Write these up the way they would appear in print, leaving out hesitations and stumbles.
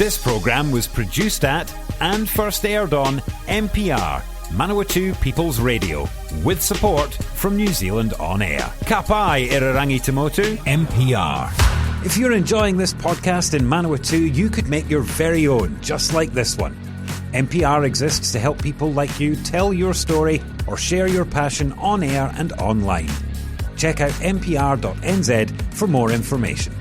This programme was produced at and first aired on MPR, Manawatū Peoples Radio, with support from New Zealand On Air. Ka pai irarangi te motu, MPR. If you're enjoying this podcast in Manawatū, you could make your very own, just like this one. NPR exists to help people like you tell your story or share your passion on air and online. Check out npr.nz for more information.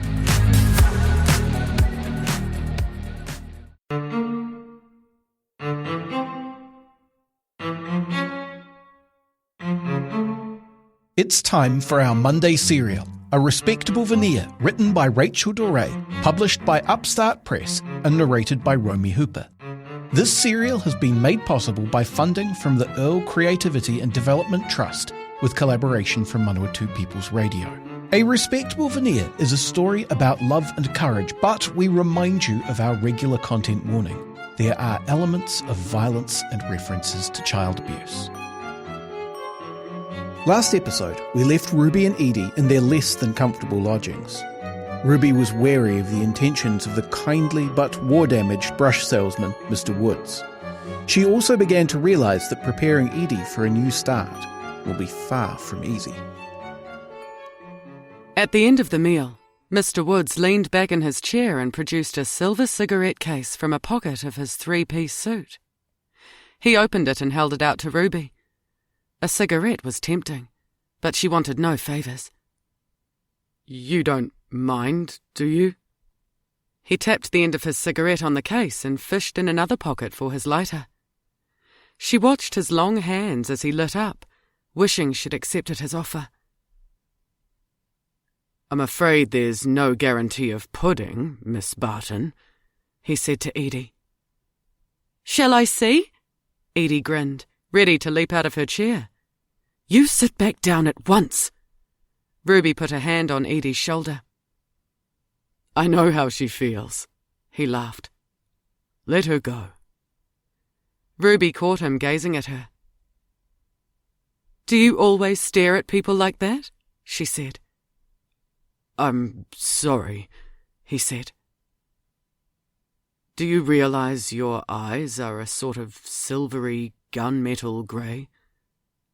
It's time for our Monday serial, A Respectable Veneer, written by Rachel Doré, published by Upstart Press and narrated by Romy Hooper. This serial has been made possible by funding from the Earl Creativity and Development Trust, with collaboration from Manawatū Peoples Radio. A Respectable Veneer is a story about love and courage, but we remind you of our regular content warning. There are elements of violence and references to child abuse. Last episode, we left Ruby and Edie in their less than comfortable lodgings. Ruby was wary of the intentions of the kindly but war-damaged brush salesman, Mr. Woods. She also began to realise that preparing Edie for a new start will be far from easy. At the end of the meal, Mr. Woods leaned back in his chair and produced a silver cigarette case from a pocket of his three-piece suit. He opened it and held it out to Ruby. A cigarette was tempting, but she wanted no favours. "You don't mind, do you?" He tapped the end of his cigarette on the case and fished in another pocket for his lighter. She watched his long hands as he lit up, wishing she'd accepted his offer. "I'm afraid there's no guarantee of pudding, Miss Barton," he said to Edie. "Shall I see?" Edie grinned, ready to leap out of her chair. "You sit back down at once." Ruby put a hand on Edie's shoulder. "I know how she feels," he laughed. "Let her go." Ruby caught him gazing at her. "Do you always stare at people like that?" she said. "I'm sorry," he said. "Do you realise your eyes are a sort of silvery gunmetal grey?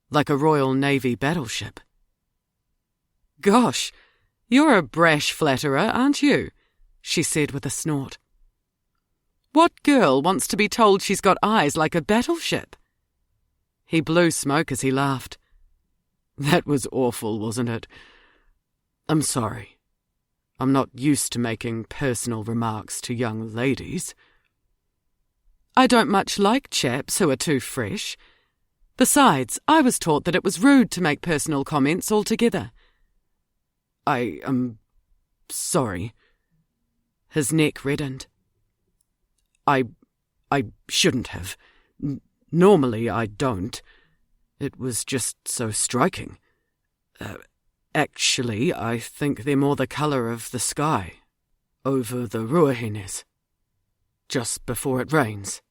Like a Royal Navy battleship." "Gosh, you're a brash flatterer, aren't you?" she said with a snort. "What girl wants to be told she's got eyes like a battleship?" He blew smoke as he laughed. "That was awful, wasn't it? I'm sorry. I'm not used to making personal remarks to young ladies." "I don't much like chaps who are too fresh. Besides, I was taught that it was rude to make personal comments altogether." "I am sorry." His neck reddened. I shouldn't have. Normally I don't. It was just so striking. Actually, I think they're more the colour of the sky, over the ruahenes, just before it rains."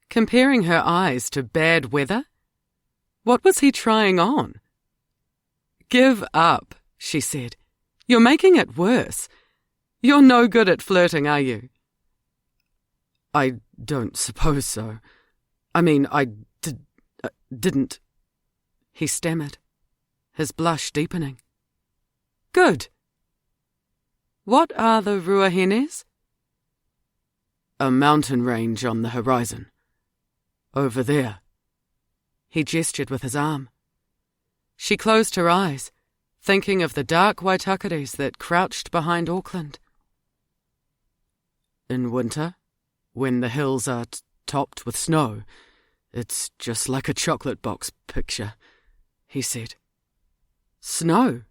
Comparing her eyes to bad weather? What was he trying on? "Give up," she said. "You're making it worse. You're no good at flirting, are you?" "I don't suppose so. I mean, I didn't," he stammered, his blush deepening. "Good. What are the ruahenes?" "A mountain range on the horizon. Over there." He gestured with his arm. She closed her eyes, thinking of the dark waitakares that crouched behind Auckland. "In winter, when the hills are topped with snow, it's just like a chocolate box picture," he said. Snow?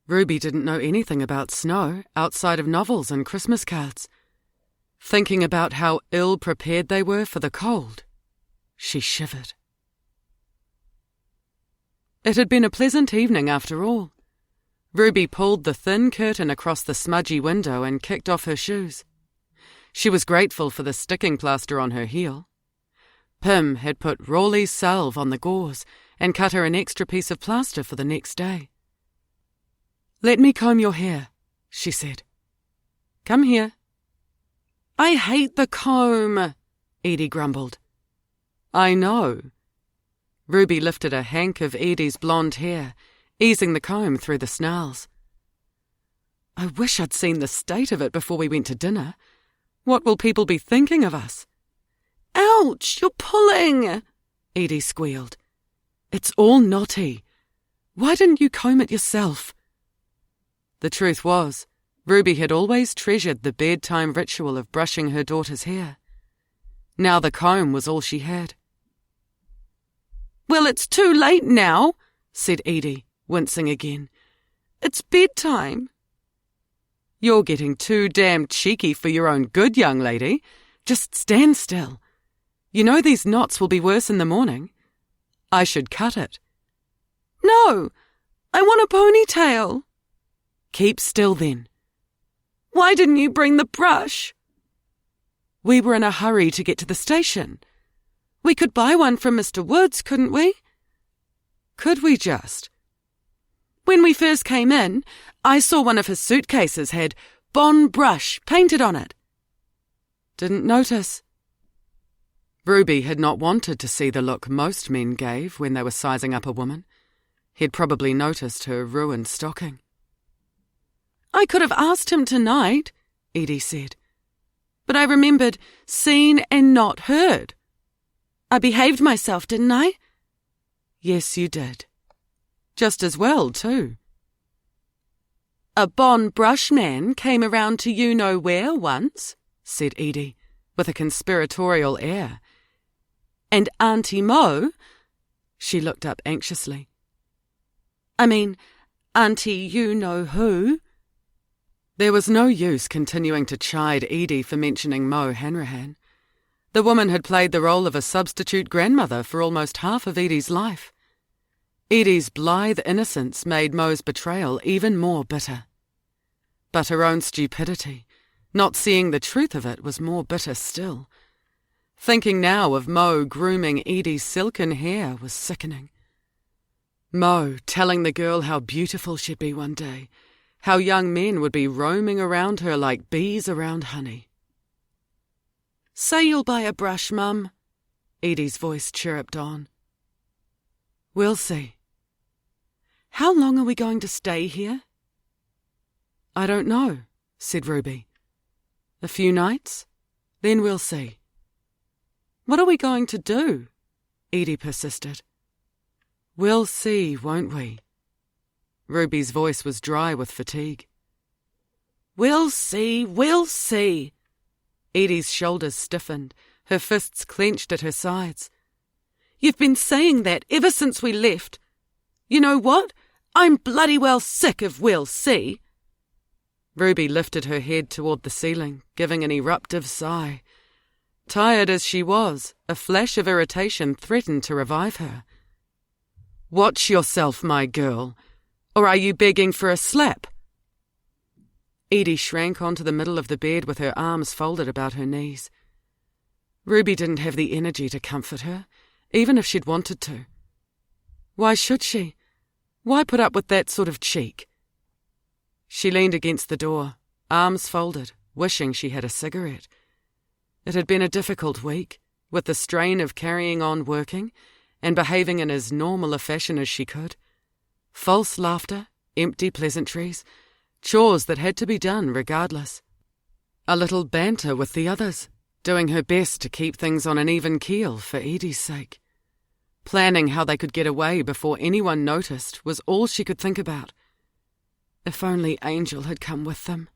Ruby didn't know anything about snow outside of novels and Christmas cards. Thinking about how ill-prepared they were for the cold, she shivered. It had been a pleasant evening after all. Ruby pulled the thin curtain across the smudgy window and kicked off her shoes. She was grateful for the sticking plaster on her heel. Pim had put Rawley's salve on the gauze and cut her an extra piece of plaster for the next day. "Let me comb your hair," she said. "Come here." I hate the comb, Edie grumbled. I know. Ruby lifted a hank of Edie's blonde hair, easing the comb through the snarls. I wish I'd seen the state of it before we went to dinner. What will people be thinking of us? Ouch, you're pulling, Edie squealed. It's all knotty. Why didn't you comb it yourself? The truth was, Ruby had always treasured the bedtime ritual of brushing her daughter's hair. Now the comb was all she had. Well, it's too late now, said Edie, wincing again. It's bedtime. You're getting too damn cheeky for your own good, young lady. Just stand still. You know these knots will be worse in the morning. I should cut it. No, I want a ponytail. Keep still then. Why didn't you bring the brush? We were in a hurry to get to the station. We could buy one from Mr. Woods, couldn't we? Could we just? When we first came in, I saw one of his suitcases had Bon Brush painted on it. Didn't notice. Ruby had not wanted to see the look most men gave when they were sizing up a woman. He'd probably noticed her ruined stocking. I could have asked him tonight, Edie said. But I remembered seen and not heard. I behaved myself, didn't I? Yes, you did. Just as well, too. A Bon Brush man came around to you-know-where once, said Edie, with a conspiratorial air. And Auntie Mo, she looked up anxiously. I mean, Auntie you-know-who. There was no use continuing to chide Edie for mentioning Mo Hanrahan. The woman had played the role of a substitute grandmother for almost half of Edie's life. Edie's blithe innocence made Mo's betrayal even more bitter. But her own stupidity, not seeing the truth of it, was more bitter still. Thinking now of Mo grooming Edie's silken hair was sickening. Mo telling the girl how beautiful she'd be one day, how young men would be roaming around her like bees around honey. Say you'll buy a brush, Mum, Edie's voice chirruped on. We'll see. How long are we going to stay here? I don't know, said Ruby. A few nights, then we'll see. What are we going to do? Edie persisted. We'll see, won't we? Ruby's voice was dry with fatigue. We'll see, we'll see. Edie's shoulders stiffened, her fists clenched at her sides. You've been saying that ever since we left. You know what? I'm bloody well sick of we'll see. Ruby lifted her head toward the ceiling, giving an eruptive sigh. Tired as she was, a flash of irritation threatened to revive her. Watch yourself, my girl, or are you begging for a slap? Edie shrank onto the middle of the bed with her arms folded about her knees. Ruby didn't have the energy to comfort her, even if she'd wanted to. Why should she? Why put up with that sort of cheek? She leaned against the door, arms folded, wishing she had a cigarette. It had been a difficult week, with the strain of carrying on working and behaving in as normal a fashion as she could. False laughter, empty pleasantries, chores that had to be done regardless. A little banter with the others, doing her best to keep things on an even keel for Edie's sake. Planning how they could get away before anyone noticed was all she could think about. If only Angel had come with them.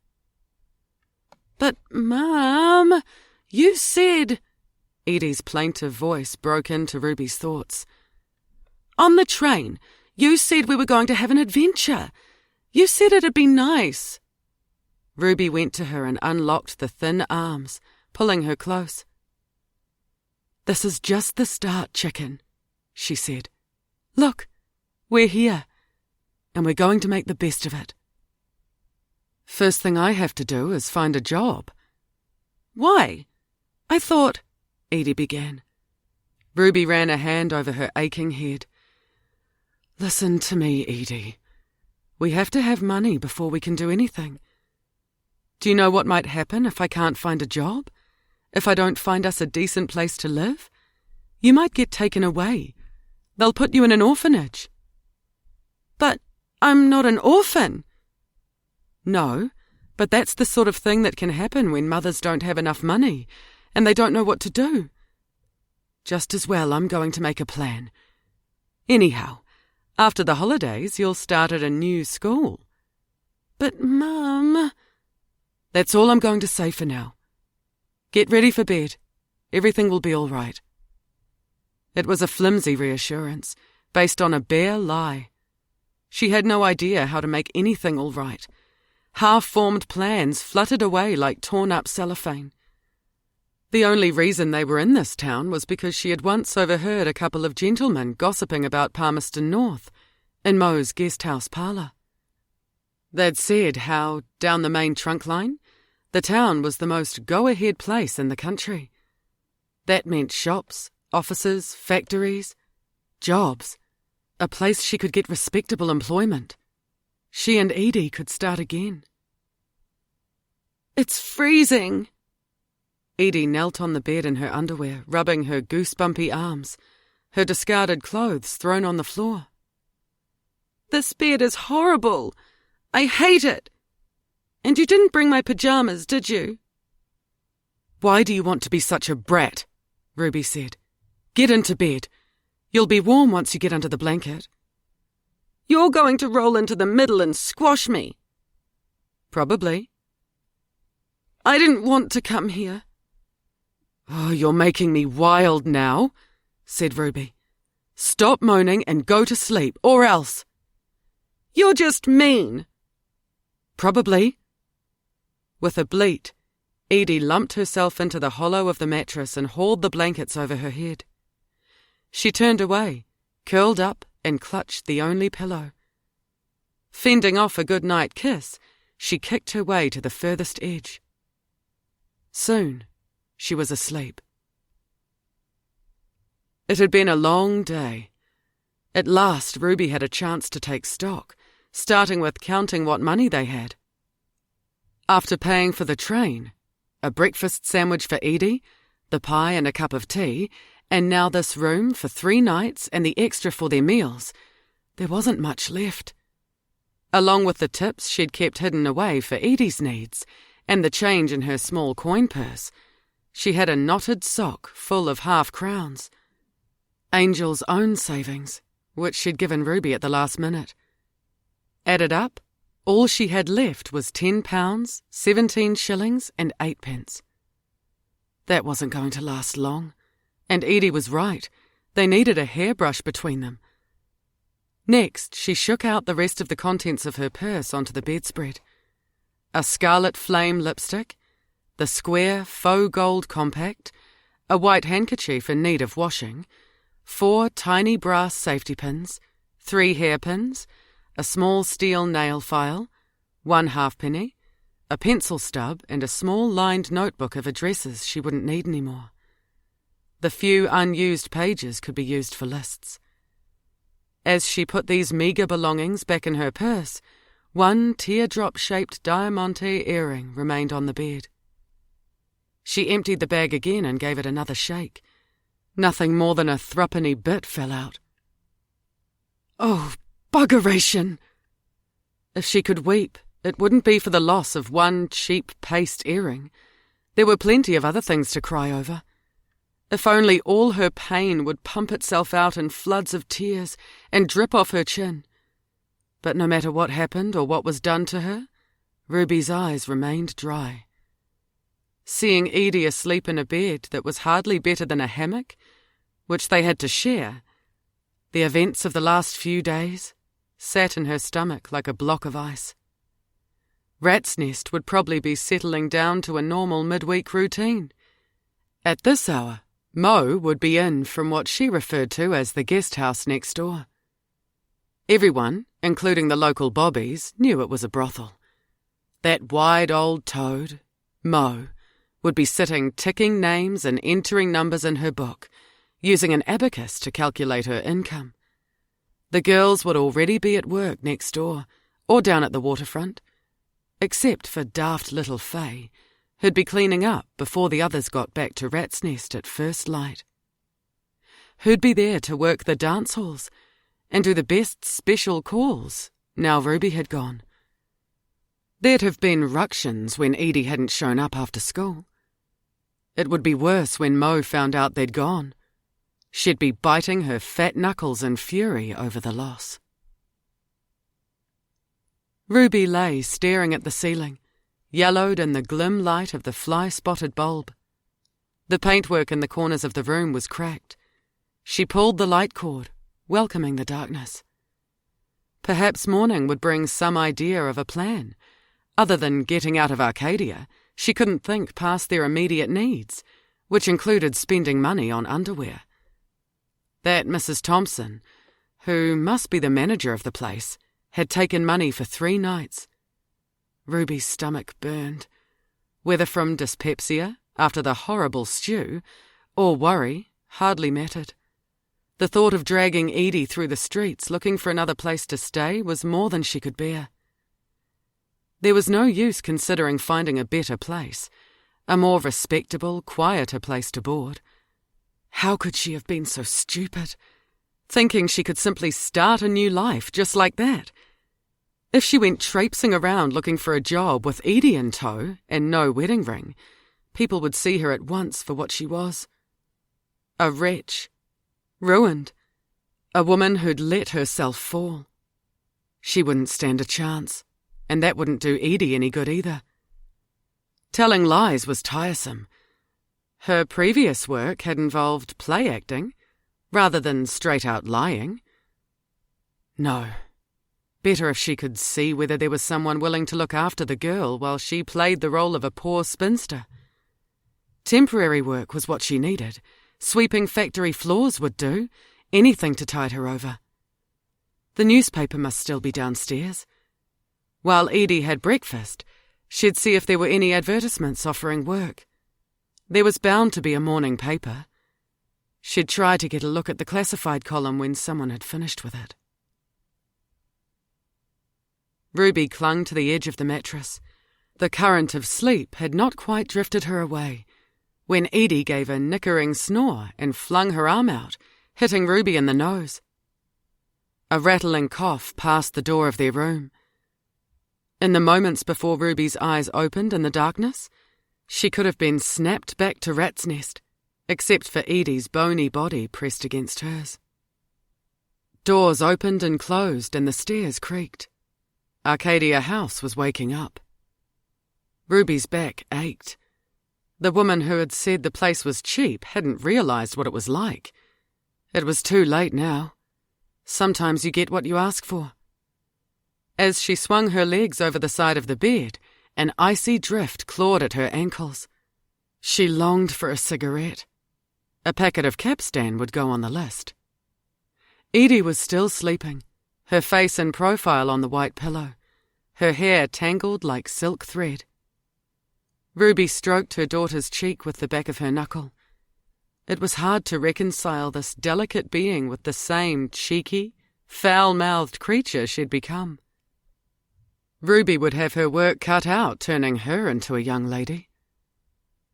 But, Mum, you said... Edie's plaintive voice broke into Ruby's thoughts. On the train, you said we were going to have an adventure. You said it'd be nice. Ruby went to her and unlocked the thin arms, pulling her close. This is just the start, chicken, she said. Look, we're here, and we're going to make the best of it. First thing I have to do is find a job. Why? I thought... Edie began. Ruby ran a hand over her aching head. Listen to me, Edie. We have to have money before we can do anything. Do you know what might happen if I can't find a job? if I don't find us a decent place to live? You might get taken away. They'll put you in an orphanage." "But I'm not an orphan." "No, but that's the sort of thing that can happen when mothers don't have enough money and they don't know what to do. Just as well I'm going to make a plan. Anyhow, after the holidays you'll start at a new school." "But, Mum—" "That's all I'm going to say for now. Get ready for bed. Everything will be all right." It was a flimsy reassurance, based on a bare lie. She had no idea how to make anything all right. Half-formed plans fluttered away like torn-up cellophane. The only reason they were in this town was because she had once overheard a couple of gentlemen gossiping about Palmerston North, in Mo's guest house parlour. They'd said how, down the main trunk line, the town was the most go-ahead place in the country. That meant shops, offices, factories, jobs, a place she could get respectable employment. She and Edie could start again. "It's freezing." Edie knelt on the bed in her underwear, rubbing her goosebumpy arms, her discarded clothes thrown on the floor. "This bed is horrible. I hate it. And you didn't bring my pyjamas, did you?" "Why do you want to be such a brat?" Ruby said. "Get into bed. You'll be warm once you get under the blanket." "You're going to roll into the middle and squash me." "Probably." "I didn't want to come here." "Oh, you're making me wild now," said Ruby. "Stop moaning and go to sleep, or else." "You're just mean." "Probably." With a bleat, Edie lumped herself into the hollow of the mattress and hauled the blankets over her head. She turned away, curled up and clutched the only pillow. Fending off a good-night kiss, she kicked her way to the furthest edge. Soon, she was asleep. It had been a long day. At last, Ruby had a chance to take stock, starting with counting what money they had. After paying for the train, a breakfast sandwich for Edie, the pie and a cup of tea, and now this room for 3 nights and the extra for their meals, there wasn't much left. Along with the tips she'd kept hidden away for Edie's needs and the change in her small coin purse, she had a knotted sock full of half-crowns. Angel's own savings, which she'd given Ruby at the last minute. Added up, all she had left was £10, 17 shillings and 8 pence. That wasn't going to last long, and Edie was right. They needed a hairbrush between them. Next, she shook out the rest of the contents of her purse onto the bedspread. A scarlet flame lipstick, the square faux gold compact, a white handkerchief in need of washing, 4 tiny brass safety pins, 3 hairpins, a small steel nail file, 1 halfpenny, a pencil stub and a small lined notebook of addresses she wouldn't need anymore. The few unused pages could be used for lists. As she put these meagre belongings back in her purse, 1 teardrop-shaped diamante earring remained on the bed. She emptied the bag again and gave it another shake. Nothing more than a threepenny bit fell out. Oh, buggeration! If she could weep, it wouldn't be for the loss of 1 cheap paste earring. There were plenty of other things to cry over. If only all her pain would pump itself out in floods of tears and drip off her chin. But no matter what happened or what was done to her, Ruby's eyes remained dry. Seeing Edie asleep in a bed that was hardly better than a hammock, which they had to share, the events of the last few days sat in her stomach like a block of ice. Rat's Nest would probably be settling down to a normal midweek routine. At this hour, Mo would be in from what she referred to as the guest house next door. Everyone, including the local bobbies, knew it was a brothel. That wide old toad, Mo, would be sitting ticking names and entering numbers in her book, using an abacus to calculate her income. The girls would already be at work next door, or down at the waterfront, except for daft little Faye, who'd be cleaning up before the others got back to Rat's Nest at first light. Who'd be there to work the dance halls and do the best special calls now Ruby had gone. There'd have been ructions when Edie hadn't shown up after school. It would be worse when Mo found out they'd gone. She'd be biting her fat knuckles in fury over the loss. Ruby lay staring at the ceiling, yellowed in the glim light of the fly-spotted bulb. The paintwork in the corners of the room was cracked. She pulled the light cord, welcoming the darkness. Perhaps morning would bring some idea of a plan. Other than getting out of Arcadia, she couldn't think past their immediate needs, which included spending money on underwear. That Mrs. Thompson, who must be the manager of the place, had taken money for 3 nights. Ruby's stomach burned, whether from dyspepsia after the horrible stew, or worry, hardly mattered. The thought of dragging Edie through the streets looking for another place to stay was more than she could bear. There was no use considering finding a better place, a more respectable, quieter place to board. How could she have been so stupid, thinking she could simply start a new life just like that? If she went traipsing around looking for a job with Edie in tow and no wedding ring, people would see her at once for what she was. A wretch. Ruined. A woman who'd let herself fall. She wouldn't stand a chance, and that wouldn't do Edie any good either. Telling lies was tiresome. Her previous work had involved play acting, rather than straight-out lying. No. Better if she could see whether there was someone willing to look after the girl while she played the role of a poor spinster. Temporary work was what she needed. Sweeping factory floors would do, anything to tide her over. The newspaper must still be downstairs. While Edie had breakfast, she'd see if there were any advertisements offering work. There was bound to be a morning paper. She'd try to get a look at the classified column when someone had finished with it. Ruby clung to the edge of the mattress. The current of sleep had not quite drifted her away when Edie gave a nickering snore and flung her arm out, hitting Ruby in the nose. A rattling cough passed the door of their room. In the moments before Ruby's eyes opened in the darkness, she could have been snapped back to Rat's Nest, except for Edie's bony body pressed against hers. Doors opened and closed and the stairs creaked. Arcadia House was waking up. Ruby's back ached. The woman who had said the place was cheap hadn't realised what it was like. It was too late now. Sometimes you get what you ask for. As she swung her legs over the side of the bed, an icy drift clawed at her ankles. She longed for a cigarette. A packet of Capstan would go on the list. Edie was still sleeping, her face in profile on the white pillow, her hair tangled like silk thread. Ruby stroked her daughter's cheek with the back of her knuckle. It was hard to reconcile this delicate being with the same cheeky, foul-mouthed creature she'd become. Ruby would have her work cut out turning her into a young lady.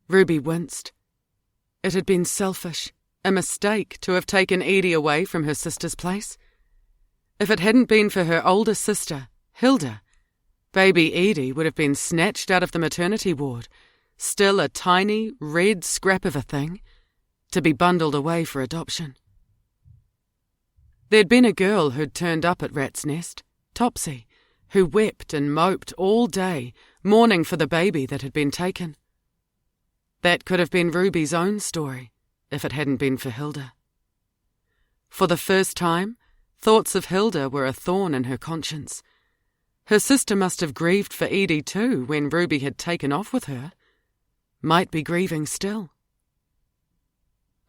Ruby winced. It had been selfish, a mistake to have taken Edie away from her sister's place. If it hadn't been for her older sister, Hilda, baby Edie would have been snatched out of the maternity ward, still a tiny, red scrap of a thing, to be bundled away for adoption. There'd been a girl who'd turned up at Rat's Nest, Topsy, who wept and moped all day, mourning for the baby that had been taken. That could have been Ruby's own story, if it hadn't been for Hilda. For the first time, thoughts of Hilda were a thorn in her conscience. Her sister must have grieved for Edie too when Ruby had taken off with her. Might be grieving still.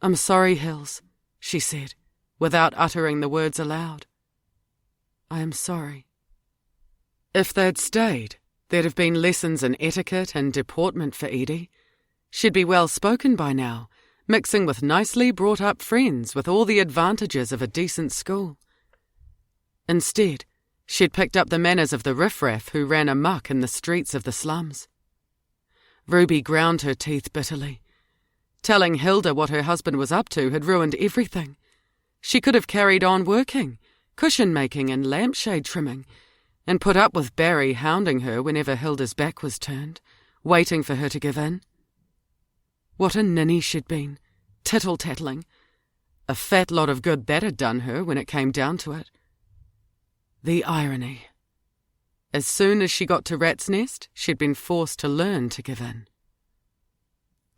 "I'm sorry, Hills," she said, without uttering the words aloud. "I am sorry." If they'd stayed, there'd have been lessons in etiquette and deportment for Edie. She'd be well spoken by now, mixing with nicely brought-up friends with all the advantages of a decent school. Instead, she'd picked up the manners of the riffraff who ran amok in the streets of the slums. Ruby ground her teeth bitterly. Telling Hilda what her husband was up to had ruined everything. She could have carried on working, cushion making and lampshade trimming, and put up with Barry hounding her whenever Hilda's back was turned, waiting for her to give in. What a ninny she'd been, tittle-tattling. A fat lot of good that had done her when it came down to it. The irony. As soon as she got to Rat's Nest, she'd been forced to learn to give in.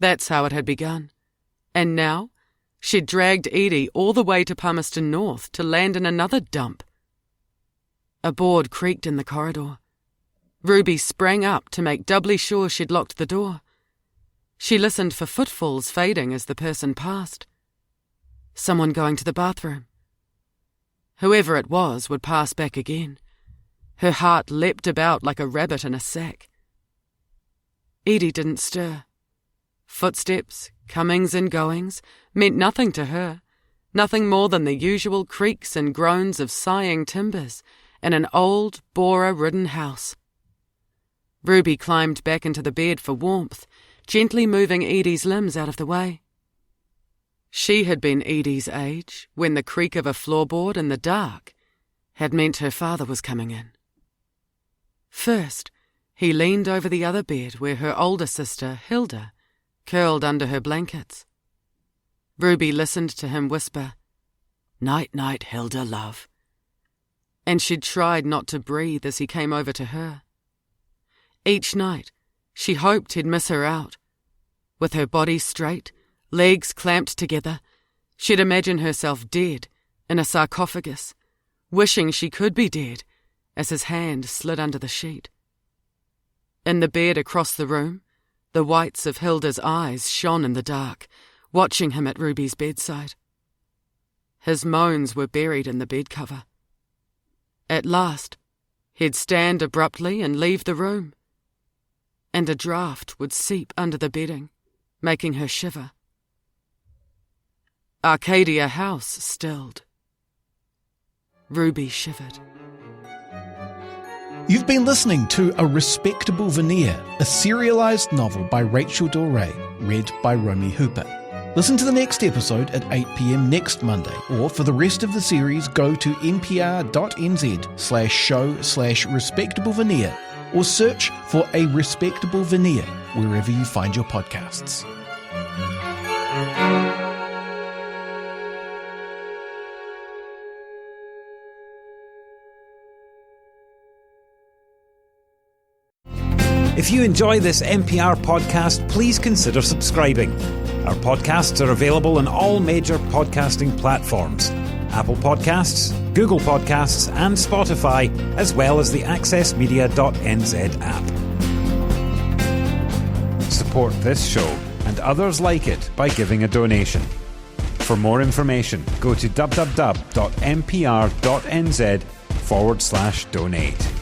That's how it had begun. And now, she'd dragged Edie all the way to Palmerston North to land in another dump. A board creaked in the corridor. Ruby sprang up to make doubly sure she'd locked the door. She listened for footfalls fading as the person passed. Someone going to the bathroom. Whoever it was would pass back again. Her heart leapt about like a rabbit in a sack. Edie didn't stir. Footsteps, comings and goings, meant nothing to her, nothing more than the usual creaks and groans of sighing timbers in an old, borer-ridden house. Ruby climbed back into the bed for warmth, gently moving Edie's limbs out of the way. She had been Edie's age when the creak of a floorboard in the dark had meant her father was coming in. First, he leaned over the other bed where her older sister, Hilda, curled under her blankets. Ruby listened to him whisper, "Night-night, Hilda, love." And she'd tried not to breathe as he came over to her. Each night, she hoped he'd miss her out. With her body straight, legs clamped together, she'd imagine herself dead in a sarcophagus, wishing she could be dead as his hand slid under the sheet. In the bed across the room, the whites of Hilda's eyes shone in the dark, watching him at Ruby's bedside. His moans were buried in the bed cover. At last, he'd stand abruptly and leave the room, and a draught would seep under the bedding, making her shiver. Arcadia House stilled. Ruby shivered. You've been listening to A Respectable Veneer, a serialised novel by Rachel Doré, read by Romy Hooper. Listen to the next episode at 8 p.m. next Monday, or for the rest of the series, go to npr.nz/show/Respectable Veneer, or search for A Respectable Veneer wherever you find your podcasts. If you enjoy this NPR podcast, please consider subscribing. Our podcasts are available on all major podcasting platforms: Apple Podcasts, Google Podcasts, and Spotify, as well as the accessmedia.nz app. Support this show and others like it by giving a donation. For more information, go to www.npr.nz/donate.